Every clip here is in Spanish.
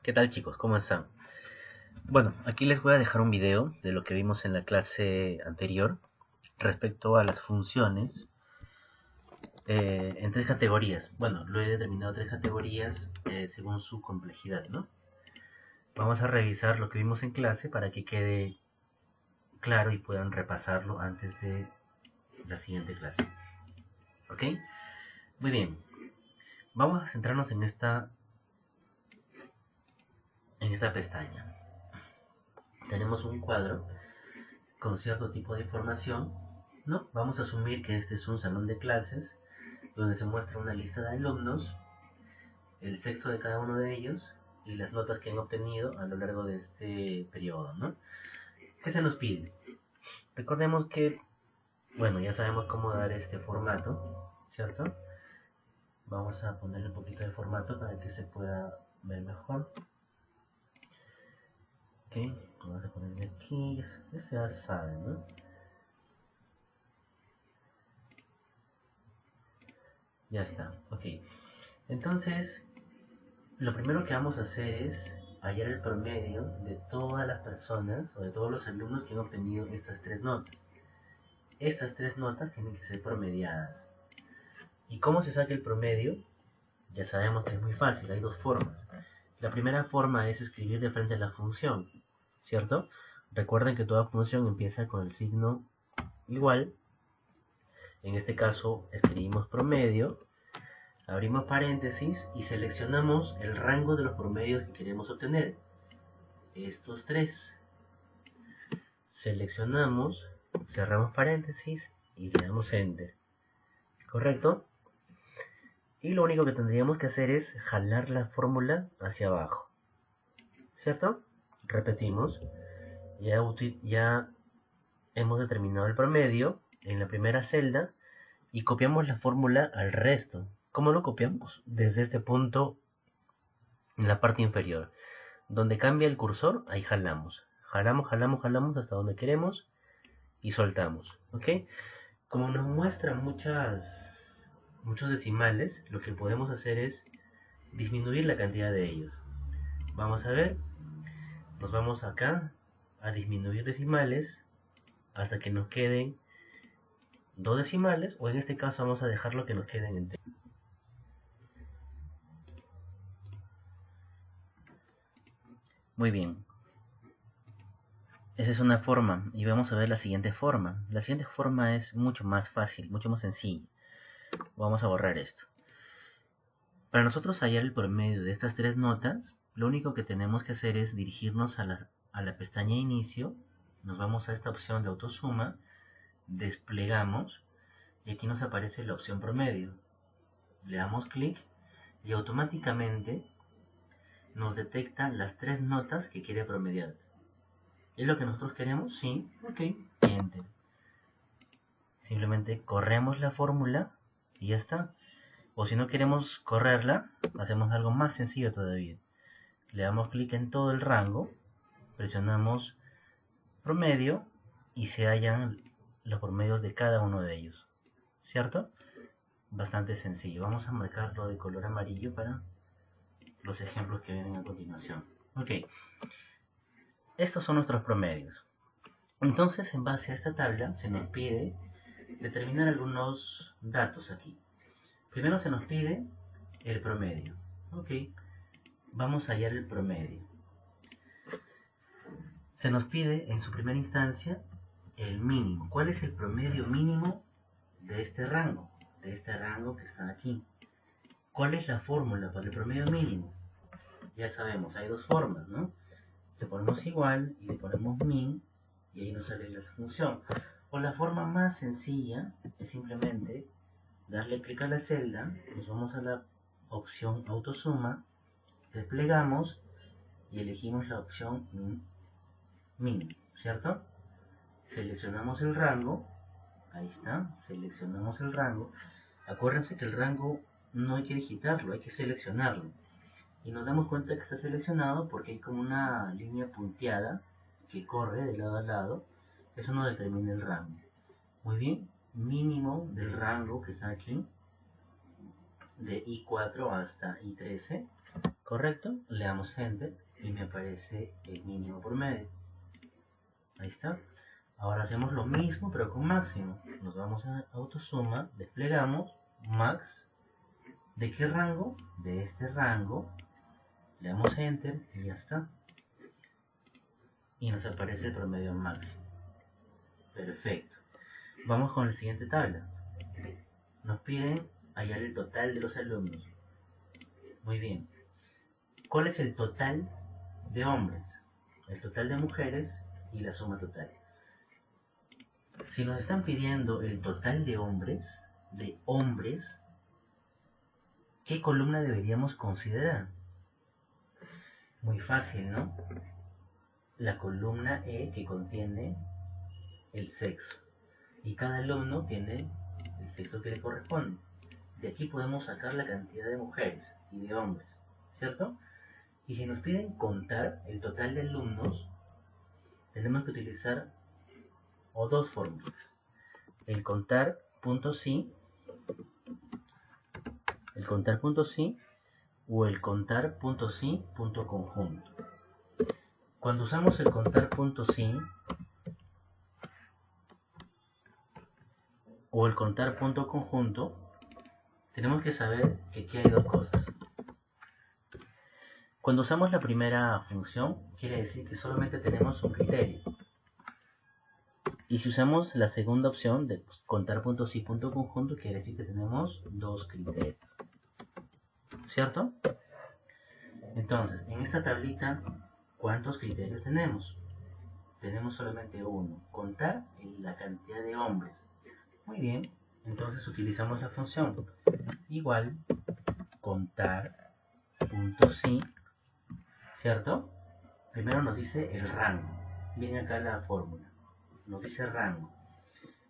¿Qué tal, chicos? ¿Cómo están? Bueno, aquí les voy a dejar un video de lo que vimos en la clase anterior respecto a las funciones en tres categorías. Bueno, lo he determinado tres categorías según su complejidad, ¿no? Vamos a revisar lo que vimos en clase para que quede claro y puedan repasarlo antes de la siguiente clase. ¿Ok? Muy bien. Vamos a centrarnos en esta pestaña. Tenemos un cuadro con cierto tipo de información, ¿no? Vamos a asumir que este es un salón de clases donde se muestra una lista de alumnos, el sexo de cada uno de ellos y las notas que han obtenido a lo largo de este periodo, ¿no? ¿Qué se nos pide? Recordemos que, bueno, ya sabemos cómo dar este formato, ¿cierto? Vamos a ponerle un poquito de formato para que se pueda ver mejor. Ok, vamos a ponerle aquí, ya saben, ¿no? Ya está, ok. Entonces, lo primero que vamos a hacer es hallar el promedio de todas las personas o de todos los alumnos que han obtenido estas tres notas. Estas tres notas tienen que ser promediadas. ¿Y cómo se saca el promedio? Ya sabemos que es muy fácil, hay dos formas. La primera forma es escribir de frente a la función, ¿cierto? Recuerden que toda función empieza con el signo igual. En este caso escribimos promedio, abrimos paréntesis y seleccionamos el rango de los promedios que queremos obtener. Estos tres. Seleccionamos, cerramos paréntesis y le damos Enter. ¿Correcto? Y lo único que tendríamos que hacer es jalar la fórmula hacia abajo. ¿Cierto? Repetimos. Ya hemos determinado el promedio en la primera celda y copiamos la fórmula al resto. ¿Cómo lo copiamos? Desde este punto en la parte inferior. Donde cambia el cursor, ahí jalamos. Jalamos hasta donde queremos y soltamos. ¿Ok? Como nos muestra muchos decimales, lo que podemos hacer es disminuir la cantidad de ellos. Vamos a ver, nos vamos acá a disminuir decimales hasta que nos queden dos decimales, o en este caso vamos a dejarlo que nos queden enteros. Muy bien. Esa es una forma, y vamos a ver la siguiente forma. La siguiente forma es mucho más fácil, mucho más sencilla. Vamos a borrar esto. Para nosotros hallar el promedio de estas tres notas, lo único que tenemos que hacer es dirigirnos a la pestaña Inicio, nos vamos a esta opción de autosuma, desplegamos y aquí nos aparece la opción promedio. Le damos clic y automáticamente nos detecta las tres notas que quiere promediar. ¿Es lo que nosotros queremos? Sí, ok, Enter. Simplemente corremos la fórmula y ya está. O si no queremos correrla, hacemos algo más sencillo todavía. Le damos clic en todo el rango, presionamos promedio y se hallan los promedios de cada uno de ellos. ¿Cierto? Bastante sencillo. Vamos a marcarlo de color amarillo para los ejemplos que vienen a continuación. Ok. Estos son nuestros promedios. Entonces, en base a esta tabla, se nos pide determinar algunos datos aquí. Primero se nos pide el promedio. Ok. Vamos a hallar el promedio. Se nos pide en su primera instancia el mínimo. ¿Cuál es el promedio mínimo de este rango? De este rango que está aquí. ¿Cuál es la fórmula para el promedio mínimo? Ya sabemos, hay dos formas, ¿no? Le ponemos igual y le ponemos min y ahí nos sale la función. O la forma más sencilla es simplemente darle clic a la celda, nos vamos a la opción autosuma, desplegamos y elegimos la opción min, ¿cierto? Seleccionamos el rango, ahí está, seleccionamos el rango. Acuérdense que el rango no hay que digitarlo, hay que seleccionarlo. Y nos damos cuenta que está seleccionado porque hay como una línea punteada que corre de lado a lado. Eso nos determina el rango. Muy bien, mínimo del rango que está aquí, de I4 hasta I13. ¿Correcto? Le damos Enter y me aparece el mínimo promedio. Ahí está. Ahora hacemos lo mismo pero con máximo. Nos vamos a autosuma, desplegamos, max. ¿De qué rango? De este rango. Le damos Enter y ya está. Y nos aparece el promedio máximo. Perfecto. Vamos con la siguiente tabla. Nos piden hallar el total de los alumnos. Muy bien. ¿Cuál es el total de hombres? El total de mujeres y la suma total. Si nos están pidiendo el total de hombres, ¿qué columna deberíamos considerar? Muy fácil, ¿no? La columna E, que contiene el sexo. Y cada alumno tiene el sexo que le corresponde. De aquí podemos sacar la cantidad de mujeres y de hombres, ¿cierto? Y si nos piden contar el total de alumnos, tenemos que utilizar dos fórmulas. El contar punto sí o el contar punto sí punto conjunto. Cuando usamos el contar punto sí o el contar punto conjunto, tenemos que saber que aquí hay dos cosas. Cuando usamos la primera función, quiere decir que solamente tenemos un criterio. Y si usamos la segunda opción de contar punto sí punto conjunto, quiere decir que tenemos dos criterios. ¿Cierto? Entonces, en esta tablita, ¿cuántos criterios tenemos? Tenemos solamente uno, contar la cantidad de hombres. Muy bien, entonces utilizamos la función igual contar punto sí, ¿cierto? Primero nos dice el rango. Viene acá la fórmula. Nos dice rango.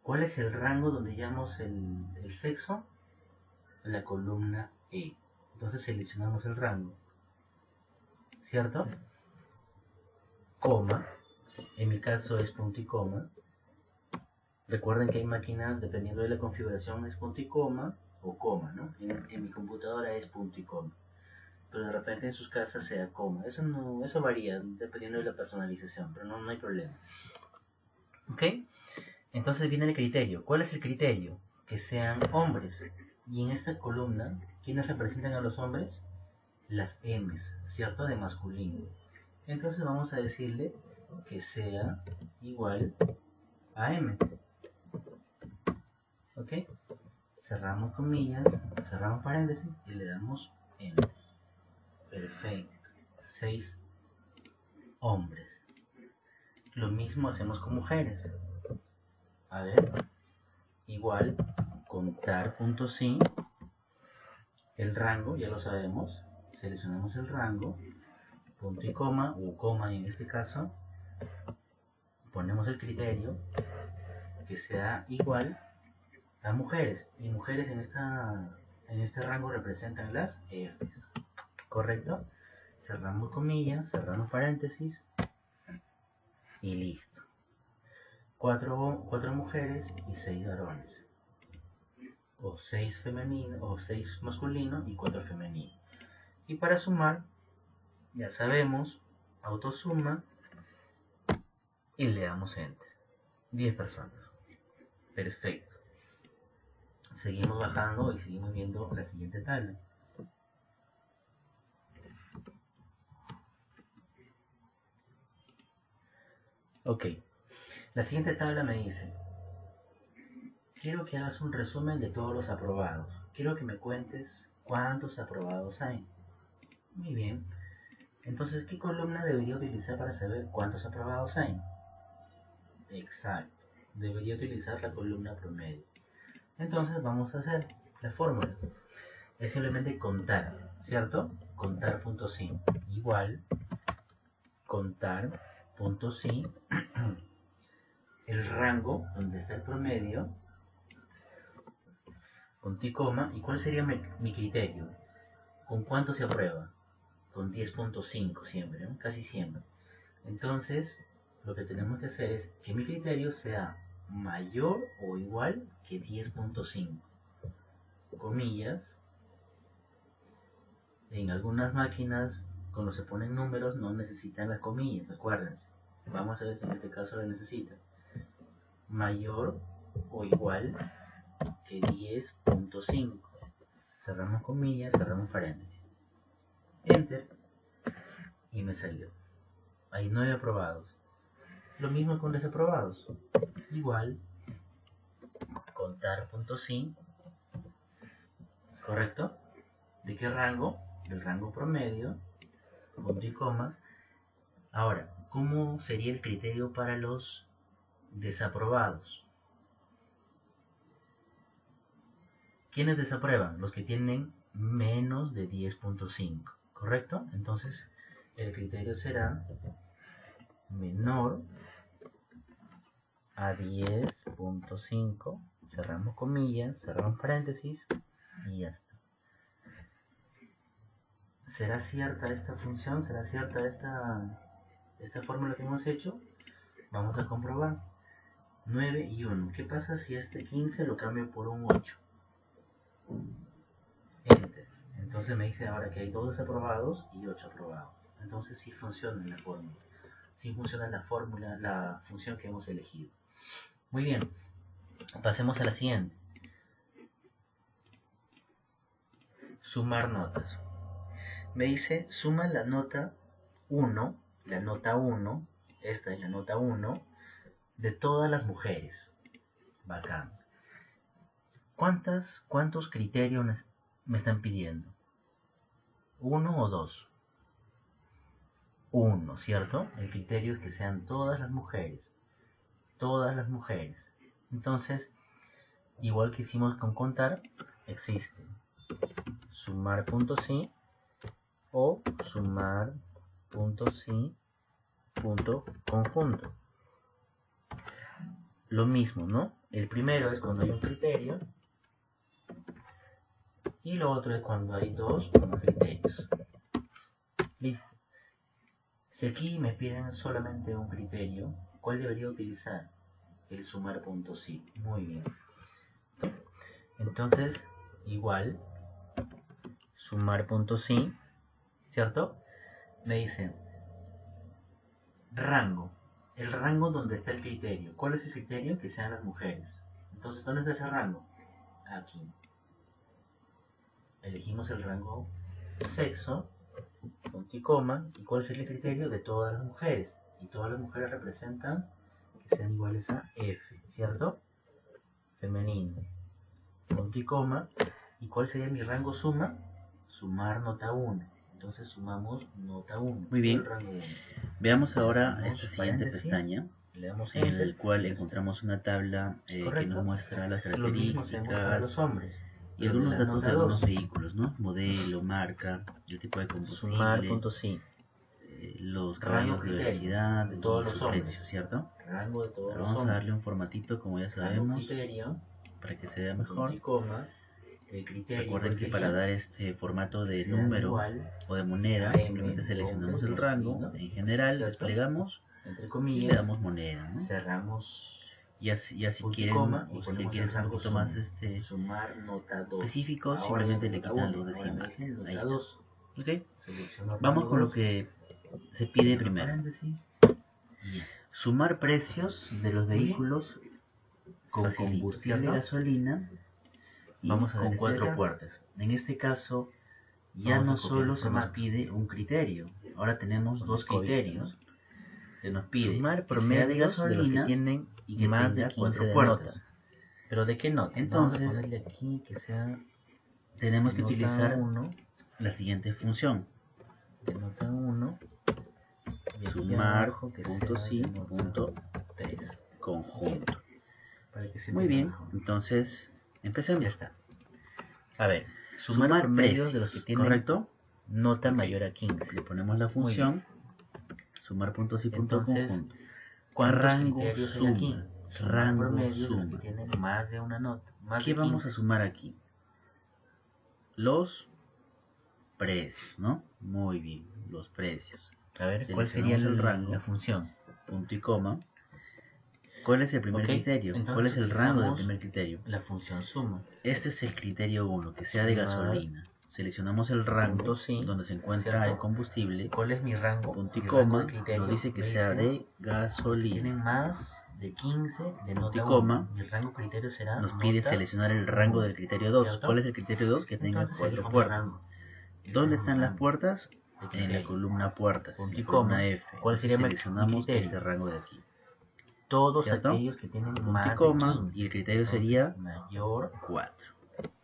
¿Cuál es el rango donde hallamos el sexo? La columna E. Entonces seleccionamos el rango, ¿cierto? Coma, en mi caso es punto y coma. Recuerden que hay máquinas, dependiendo de la configuración, es punto y coma o coma, ¿no? En mi computadora es punto y coma. Pero de repente en sus casas sea coma. Eso varía dependiendo de la personalización, pero no hay problema. ¿Ok? Entonces viene el criterio. ¿Cuál es el criterio? Que sean hombres. Y en esta columna, ¿quiénes representan a los hombres? Las M's, ¿cierto? De masculino. Entonces vamos a decirle que sea igual a M. ¿Ok? Cerramos comillas, cerramos paréntesis y le damos M. Perfecto. 6 hombres. Lo mismo hacemos con mujeres. A ver, igual contar punto sí, el rango, ya lo sabemos, seleccionamos el rango, punto y coma, o coma en este caso, ponemos el criterio que sea igual a mujeres, y mujeres en este rango representan las Fs, ¿correcto? Cerramos comillas, cerramos paréntesis y listo. 4 mujeres y 6 varones. O 6 femeninos, o 6 masculinos y 4 femeninos. Y para sumar, ya sabemos, autosuma y le damos Enter. 10 personas. Perfecto. Seguimos bajando y seguimos viendo la siguiente tabla. Ok. La siguiente tabla me dice: quiero que hagas un resumen de todos los aprobados. Quiero que me cuentes cuántos aprobados hay. Muy bien. Entonces, ¿qué columna debería utilizar para saber cuántos aprobados hay? Exacto. Debería utilizar la columna promedio. Entonces vamos a hacer la fórmula. Es simplemente contar, ¿cierto? Contar punto sí. Igual contar punto sí. El rango donde está el promedio, punto y coma. ¿Y cuál sería mi criterio? ¿Con cuánto se aprueba? Con 10.5 siempre, ¿no? Casi siempre. Entonces, lo que tenemos que hacer es que mi criterio sea mayor o igual que 10.5. Comillas. En algunas máquinas, cuando se ponen números, no necesitan las comillas, acuérdense. Vamos a ver si en este caso la necesitan. Mayor o igual que 10.5. Cerramos comillas, cerramos paréntesis. Enter. Y me salió. Hay 9 aprobados. Lo mismo con desaprobados. Igual, contar punto sin. ¿Correcto? ¿De qué rango? Del rango promedio, punto y coma. Ahora, ¿cómo sería el criterio para los desaprobados? ¿Quiénes desaprueban? Los que tienen menos de 10.5, ¿correcto? Entonces, el criterio será menor a 10.5, cerramos comillas, cerramos paréntesis y ya está. ¿Será cierta esta función? ¿Será cierta esta fórmula que hemos hecho? Vamos a comprobar. 9 y 1. ¿Qué pasa si este 15 lo cambio por un 8? Enter. Entonces me dice ahora que hay 2 desaprobados y 8 aprobados. Entonces sí funciona la fórmula. Sí funciona la fórmula, la función que hemos elegido. Muy bien. Pasemos a la siguiente. Sumar notas. Me dice, suma la nota 1, esta es la nota 1, de todas las mujeres. Bacán. ¿Cuántos criterios me están pidiendo? ¿1 o 2? 1, ¿cierto? El criterio es que sean todas las mujeres. Todas las mujeres. Entonces, igual que hicimos con contar, existe sumar punto sí o sumar punto sí punto conjunto. Lo mismo, ¿no? El primero es cuando hay un criterio y lo otro es cuando hay 2 o más criterios. Listo. Si aquí me piden solamente un criterio, ¿cuál debería utilizar? El sumar punto sí. Muy bien. Entonces, igual, sumar punto sí, ¿cierto? Me dicen rango. El rango donde está el criterio. ¿Cuál es el criterio? Que sean las mujeres. Entonces, ¿dónde está ese rango? Aquí. Elegimos el rango sexo, punto y coma. ¿Y cuál es el criterio? De todas las mujeres. Y todas las mujeres representan que sean iguales a F, ¿cierto? Femenino. Punto y coma. ¿Y cuál sería mi rango suma? Sumar nota 1. Entonces sumamos nota 1. Muy bien. Veamos ahora esta siguiente pestaña, en la cual encontramos una tabla que nos muestra las características y algunos datos de algunos vehículos, ¿no? Modelo, marca, el tipo de combustible, sumar punto sí. Los caballos de velocidad, de todos los su precio, ¿cierto? Rango de todos los Vamos a darle un formatito, como ya sabemos, criterio, para que se vea mejor. Coma, el criterio. Recuerden que para dar este formato de número o de moneda, simplemente seleccionamos el rango, en general desplegamos entre comillas, y le damos moneda, ¿no? Cerramos. Ya si quieren, o si quieren ser un poquito más sumar nota 2. específicos, simplemente le quitan los decimales. Ahí está. ¿Ok? Selecciono vamos con lo que se pide primero. Sumar precios de los vehículos con combustible de gasolina y vamos a con 4 puertas. En este caso ya no solo se nos pide un criterio, ahora tenemos 2 criterios. Se nos pide sumar promedio de gasolina que tienen y que más tenga de 15 4 puertas. notas. ¿Pero de qué nota? Entonces, aquí que sea tenemos que utilizar 1, la siguiente función. de nota 1, sumar punto sí punto 3 conjunto. Para que se Muy bien, mejor. entonces empecemos. Ya está. A ver, Sumar precios precios, de los que tienen ¿correcto? nota mayor a 15. Le ponemos la función sumar punto sí punto Entonces, conjunto. ¿cuántos Rango criterios hay suma. aquí? Rango promedios de los suma. que tienen más de una nota. Más ¿Qué de vamos 15. a sumar aquí? Los precios, ¿no? Muy bien, los precios. A ver, ¿cuál sería el rango? la función? Punto y coma. ¿Cuál es el primer criterio? ¿Cuál es el rango del primer criterio? La función suma. Este es el criterio 1, que sea de gasolina. seleccionamos el rango donde se encuentra el combustible. ¿Cuál es mi rango? Punto y coma, nos dice que sea de gasolina. Tienen más de 15 de punto y nota coma, 1. Mi rango criterio será nos pide seleccionar el rango del criterio 2. ¿Cierto? ¿Cuál es el criterio 2? Que tenga Entonces, 4 puertas. ¿Dónde están las puertas? En la columna puertas. Punto y columna coma. F. ¿Cuál sería mi seleccionamos criterio? este rango de aquí. Todos ¿Cierto? aquellos que tienen Punto más y coma, de 15. y el criterio Entonces, sería mayor 4.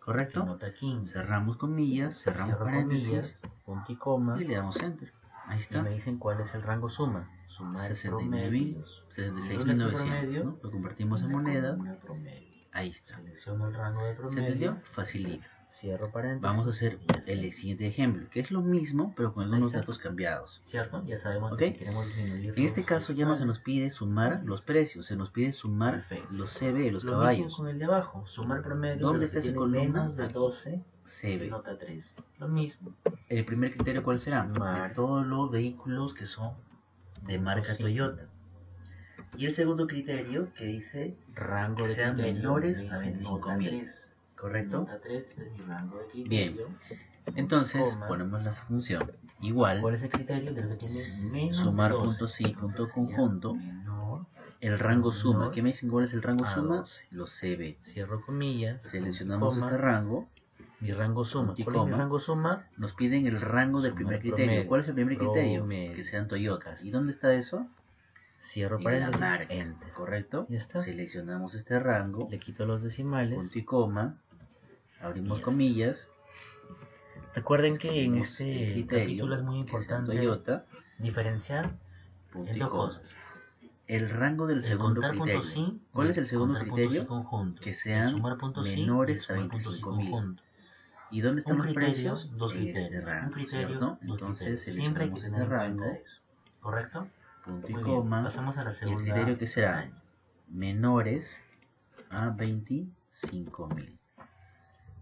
¿Correcto? nota 15. Cerramos comillas, cerramos Cierro paréntesis comillas, punto y coma. y le damos enter. Ahí Y está. me dicen cuál es el rango suma. Sumar 66.900, promedio. ¿no? Lo convertimos en moneda. Promedio. Ahí está. Selecciono el rango de ¿Se promedio. entendió? Facilito. Cierro paréntesis. Vamos a hacer el siguiente ejemplo, que es lo mismo, pero con algunos está. datos cambiados. ¿Cierto? Ya sabemos ¿Ok? que si queremos disminuir. En este caso ya no se nos pide sumar los precios, se nos pide sumar Perfecto. los CB, los Lo caballos. mismo con el de abajo. Sumar promedio. ¿Dónde pero está que esa tiene columna? menos de 12. CB. Nota 3. Lo mismo. El primer criterio, ¿cuál será? Sumar. De todos los vehículos que son de marca Sí. Toyota. Y el segundo criterio que dice Rango que de sean criterio, menores me a dice 25.000. 3. ¿Correcto? Nota 3, este es mi rango de criterio. Bien. Entonces Coma. ponemos la función igual ¿Cuál es el criterio? De lo que tiene menos sumar de 12. punto sí, punto Entonces, conjunto, sería menor el rango suma. menor ¿Qué me dicen cuál es el rango a suma? 12. Los CB. Cierro comillas. Seleccionamos coma, este rango. mi rango suma. punto y ¿Cuál es mi coma. rango suma? Nos piden el rango del Sumar primer criterio. promedio. ¿Cuál es el primer criterio? Promedio. Que sean Toyotas. ¿Y dónde está eso? Cierro En la paréntesis. marca. Enter. ¿Correcto? Ya está. Seleccionamos este rango. Le quito los decimales. Punto y coma. Abrimos Y comillas. Recuerden que en Escribimos el este criterio, capítulo es muy que sea importante Toyota. diferenciar Punto en y dos coma. cosas. El rango del El segundo contar criterio. punto sí, ¿Cuál es el segundo contar punto criterio? sí conjunto. Que El sean sumar punto sí, menores el a sumar punto sí 25.000. conjunto. ¿Y dónde están Un los criterio, precios? dos En este criterios. rango, Un criterio, ¿cierto? dos Entonces criterios. Siempre hay que seleccionamos tener este en cuenta rango, eso. ¿Correcto? punto y Muy bien. coma, Pasamos a la y el segunda. criterio que será pestaña. menores a 25.000.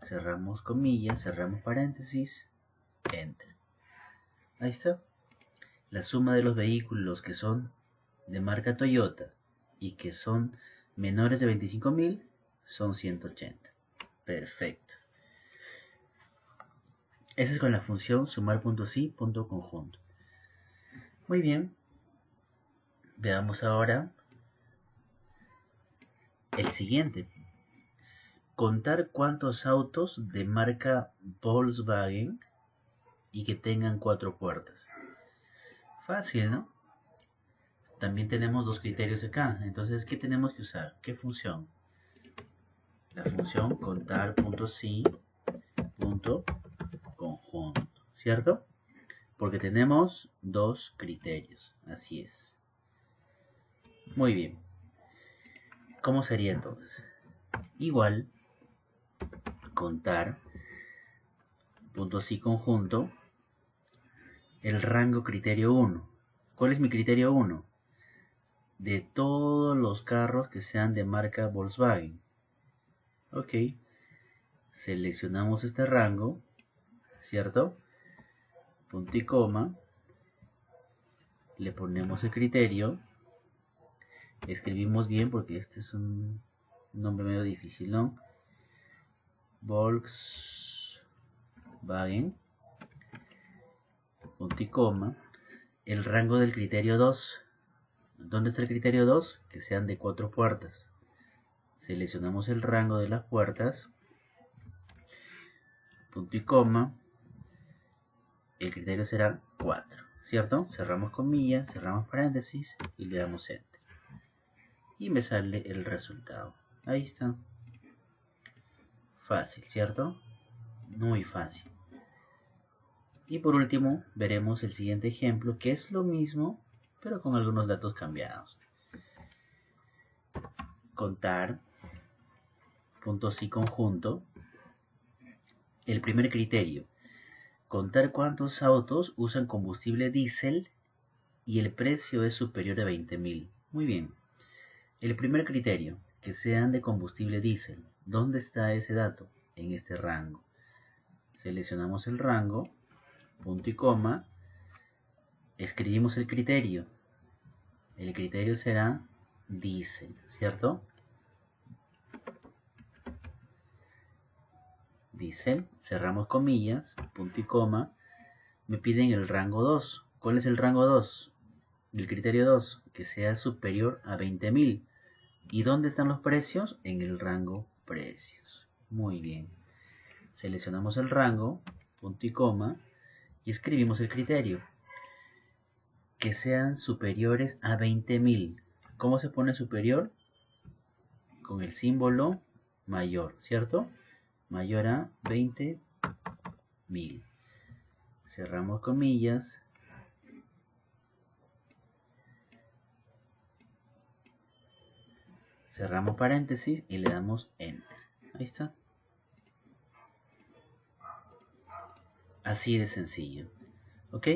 Cerramos comillas, cerramos paréntesis, enter. Ahí está. La suma de los vehículos que son de marca Toyota y que son menores de 25.000 son 180. Perfecto. Esa es con la función sumar punto sí, punto conjunto. Muy bien. Veamos ahora el siguiente. Contar cuántos autos de marca Volkswagen y que tengan 4 puertas. Fácil, ¿no? También tenemos dos criterios acá. Entonces, ¿qué tenemos que usar? ¿Qué función? La función contar punto sí, punto conjunto. ¿Cierto? Porque tenemos dos criterios. Así es. Muy bien. ¿Cómo sería entonces? Igual, contar punto sí conjunto, el rango criterio 1. ¿Cuál es mi criterio 1? De todos los carros que sean de marca Volkswagen. Ok. Seleccionamos este rango, ¿cierto? Punto y coma. Le ponemos el criterio. Escribimos bien porque este es un nombre medio difícil, ¿no? Volkswagen. Punto y coma. El rango del criterio 2. ¿Dónde está el criterio 2? Que sean de 4 puertas. Seleccionamos el rango de las puertas. Punto y coma. El criterio será 4. ¿Cierto? Cerramos comillas, cerramos paréntesis y le damos enter. Y me sale el resultado. Ahí está. Fácil, ¿cierto? Muy fácil. Y por último, veremos el siguiente ejemplo, que es lo mismo, pero con algunos datos cambiados. Contar, punto sí conjunto. El primer criterio, contar cuántos autos usan combustible diésel y el precio es superior a 20.000. Muy bien. El primer criterio, que sean de combustible diésel. ¿Dónde está ese dato? En este rango. Seleccionamos el rango, punto y coma, escribimos el criterio. El criterio será diésel, ¿cierto? diésel, cerramos comillas, punto y coma, me piden el rango 2. ¿Cuál es el rango 2? Del criterio 2, que sea superior a 20.000. ¿Y dónde están los precios? En el rango precios. Muy bien. Seleccionamos el rango, punto y coma, y escribimos el criterio. Que sean superiores a 20.000. ¿Cómo se pone superior? Con el símbolo mayor, ¿cierto? Mayor a 20.000. Cerramos comillas. Cerramos paréntesis y le damos Enter. Ahí está. Así de sencillo. ¿Ok?